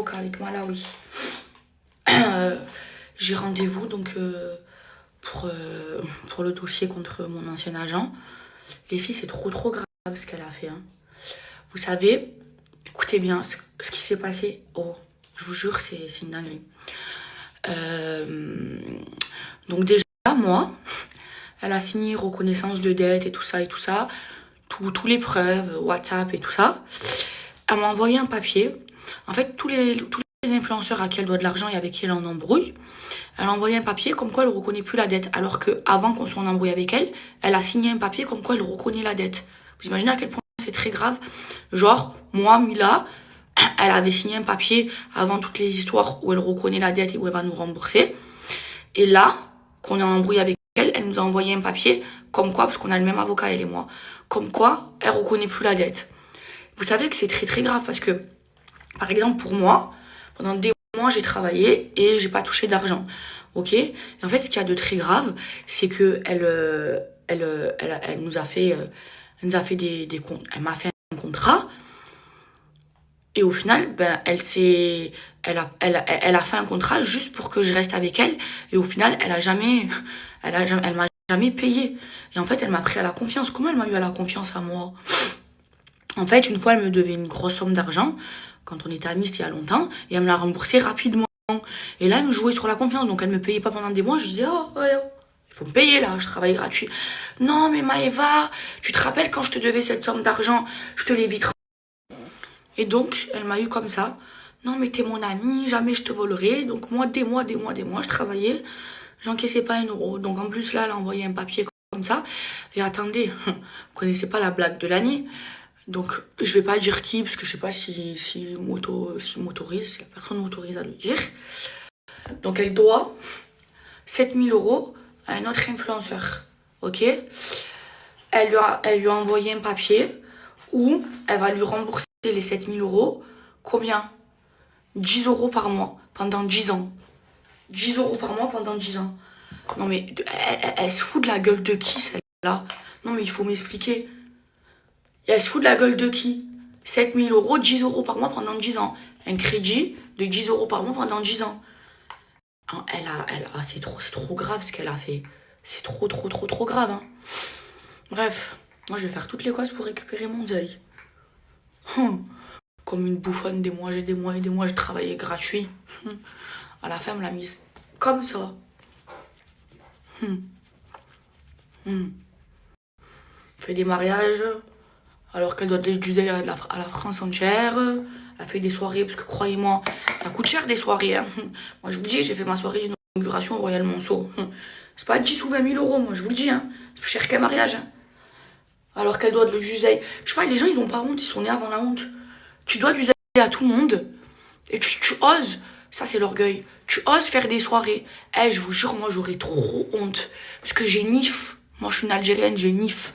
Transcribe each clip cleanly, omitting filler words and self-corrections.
avocat avec Malawi. J'ai rendez-vous donc pour le dossier contre mon ancien agent. Les filles, c'est trop grave ce qu'elle a fait. Hein. Vous savez, écoutez bien ce qui s'est passé. Oh, je vous jure, c'est une dinguerie. Donc déjà, moi, elle a signé reconnaissance de dette et tout ça, tous les preuves, WhatsApp et tout ça. Elle m'a envoyé un papier. En fait, tous les influenceurs à qui elle doit de l'argent et avec qui elle en embrouille, elle a envoyé un papier comme quoi elle reconnaît plus la dette. Alors que avant qu'on soit en embrouille avec elle, elle a signé un papier comme quoi elle reconnaît la dette. Vous imaginez à quel point c'est très grave? Genre, moi, Mila, elle avait signé un papier avant toutes les histoires où elle reconnaît la dette et où elle va nous rembourser. Et là, qu'on est en embrouille avec elle, elle nous a envoyé un papier comme quoi, parce qu'on a le même avocat, elle et moi, comme quoi elle reconnaît plus la dette. Vous savez que c'est très grave parce que, par exemple, pour moi, pendant des mois, j'ai travaillé et j'ai pas touché d'argent. Ok? Et en fait, ce qu'il y a de très grave, c'est que elle nous a fait, elle m'a fait un contrat. Et au final, ben, elle a fait un contrat juste pour que je reste avec elle. Et au final, elle m'a jamais payé. Et en fait, elle m'a pris à la confiance. Comment elle m'a eu à la confiance à moi? En fait, une fois, elle me devait une grosse somme d'argent, quand on était amis, c'était il y a longtemps, et elle me l'a remboursé rapidement. Et là, elle me jouait sur la confiance, donc elle me payait pas pendant des mois. Je disais, oh, ouais, oh, il faut me payer là, je travaille gratuit. Non, mais Maëva, tu te rappelles quand je te devais cette somme d'argent, je te l'ai vite. Et donc, elle m'a eu comme ça. Non, mais t'es mon amie, jamais je te volerai. Donc moi, des mois, je travaillais, j'encaissais pas 1 euro. Donc en plus, là, elle a envoyé un papier comme ça. Et attendez, vous connaissez pas la blague de l'année. Donc, je vais pas dire qui, parce que je sais pas si m'autorise, si la personne m'autorise à le dire. Donc, elle doit 7000 euros à un autre influenceur. Ok? Elle lui a envoyé un papier où elle va lui rembourser les 7000 euros. Combien? 10 euros par mois pendant 10 ans. 10 euros par mois pendant 10 ans. Non, mais elle se fout de la gueule de qui, celle-là? Non, mais il faut m'expliquer. Et elle se fout de la gueule de qui? 7000 euros, 10 euros par mois pendant 10 ans. Un crédit de 10 euros par mois pendant 10 ans. C'est trop grave ce qu'elle a fait. C'est trop grave. Hein. Bref, moi je vais faire toutes les causes pour récupérer mon deuil. Comme une bouffonne, des mois, je travaillais gratuit. À la fin, elle me l'a mise comme ça. Fait des mariages, alors qu'elle doit du deuil à la France entière. Elle fait des soirées, parce que croyez-moi, ça coûte cher des soirées. Hein. Moi, je vous le dis, j'ai fait ma soirée d'inauguration au Royal Monceau. C'est pas 10 ou 20 000 euros, moi, je vous le dis. Hein. C'est plus cher qu'un mariage. Hein. Alors qu'elle doit de l'usaï. Je sais pas, les gens, ils ont pas honte, ils sont nés avant la honte. Tu dois d'usaï à tout le monde. Et tu oses, ça c'est l'orgueil, tu oses faire des soirées. Je vous jure, moi, j'aurais trop honte. Parce que j'ai nif. Moi, je suis une Algérienne, j'ai nif.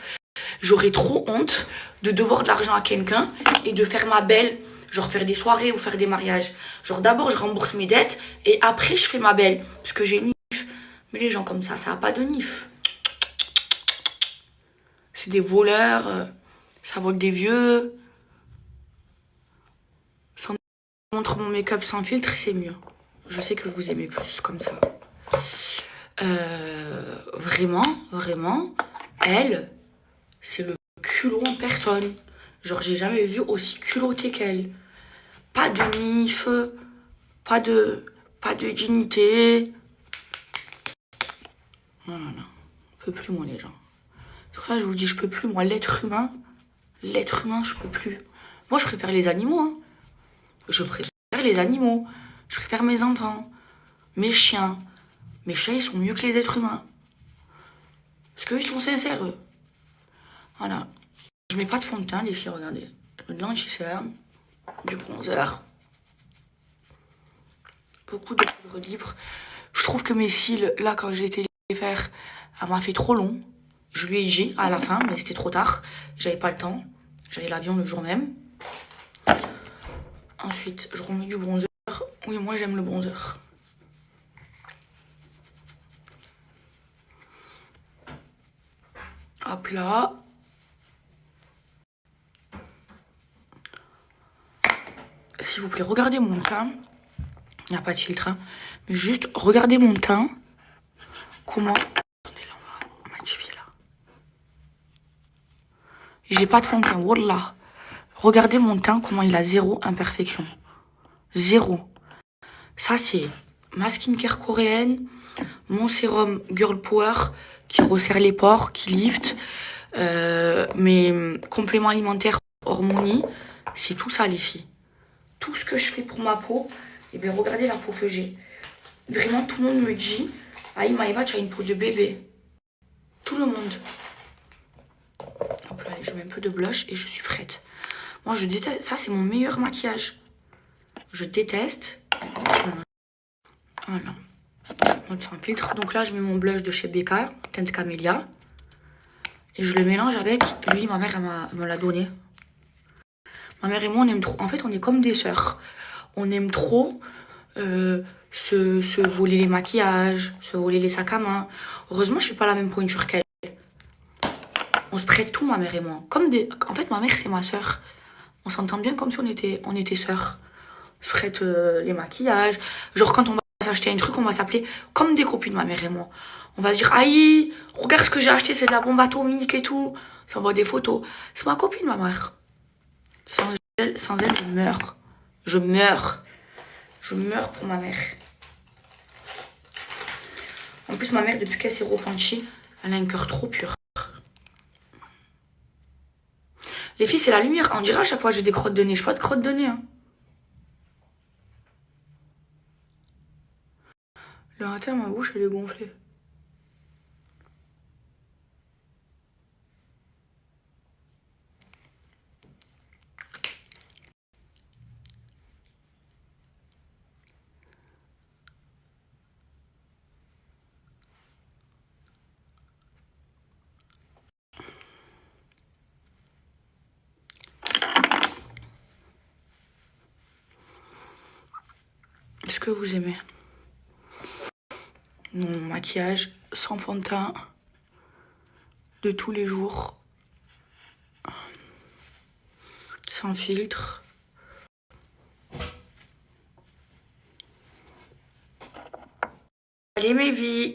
J'aurais trop honte de devoir de l'argent à quelqu'un et de faire ma belle, genre faire des soirées ou faire des mariages. Genre d'abord je rembourse mes dettes et après je fais ma belle parce que j'ai nif. Mais les gens comme ça a pas de nif. C'est des voleurs, ça vole des vieux. Ça montre mon make-up sans filtre, c'est mieux. Je sais que vous aimez plus comme ça. Vraiment, elle, c'est le culot en personne. Genre, j'ai jamais vu aussi culotté qu'elle. Pas de nif, pas de dignité. Non. Je peux plus, moi, les gens. C'est pour ça que je vous dis, je peux plus, moi, l'être humain, je peux plus. Moi, je préfère les animaux, hein. Je préfère les animaux. Je préfère mes enfants, mes chiens. Mes chats, ils sont mieux que les êtres humains. Parce qu'eux, ils sont sincères, eux. Voilà. Je mets pas de fond de teint, les filles, regardez. De blanchisseur, du bronzer. Beaucoup de poudre libre. Je trouve que mes cils, là, quand j'ai été les faire, elle m'a fait trop long. Je lui ai dit à la fin, mais c'était trop tard. J'avais pas le temps. J'avais l'avion le jour même. Ensuite, je remets du bronzer. Oui, moi, j'aime le bronzer. Hop là. s'il vous plaît, regardez mon teint. Il n'y a pas de filtre, hein. Mais juste, regardez mon teint. Comment... Attendez, là, on va magnifier, là. J'ai pas de fond de teint, wallah. Regardez mon teint, comment il a zéro imperfection. Zéro. Ça, c'est ma skincare coréenne, mon sérum Girl Power qui resserre les pores, qui lift, mes compléments alimentaires Hormoni. C'est tout ça, les filles. Tout ce que je fais pour ma peau, et bien regardez la peau que j'ai. Vraiment, tout le monde me dit, ah, Maëva, tu as une peau de bébé. Tout le monde. Hop là, allez, je mets un peu de blush et je suis prête. Moi, je déteste. Ça, c'est mon meilleur maquillage. Je déteste. Voilà. Je monte sans filtre. Donc là, je mets mon blush de chez Becca, teinte camélia. Et je le mélange avec... Lui, ma mère, elle me l'a donné. Ma mère et moi, on aime trop... En fait, on est comme des sœurs. On aime trop se voler les maquillages, se voler les sacs à main. Heureusement, je suis pas la même pointure qu'elle. On se prête tout, ma mère et moi. Comme des... En fait, ma mère, c'est ma sœur. On s'entend bien comme si on était sœurs. On se prête les maquillages. Genre, quand on va s'acheter un truc, on va s'appeler comme des copines, ma mère et moi. On va se dire, aïe, regarde ce que j'ai acheté, c'est de la bombe atomique et tout. On s'envoie des photos. C'est ma copine, ma mère. Sans elle, je meurs. Je meurs. Je meurs pour ma mère. En plus, ma mère, depuis qu'elle s'est repentie, elle a un cœur trop pur. Les filles, c'est la lumière. On dirait à chaque fois que j'ai des crottes de nez. Je suis pas de crottes de nez. Hein. Le matin, ma bouche, elle est gonflée. Est-ce que vous aimez mon maquillage sans fond de teint de tous les jours, sans filtre. Allez mes vies.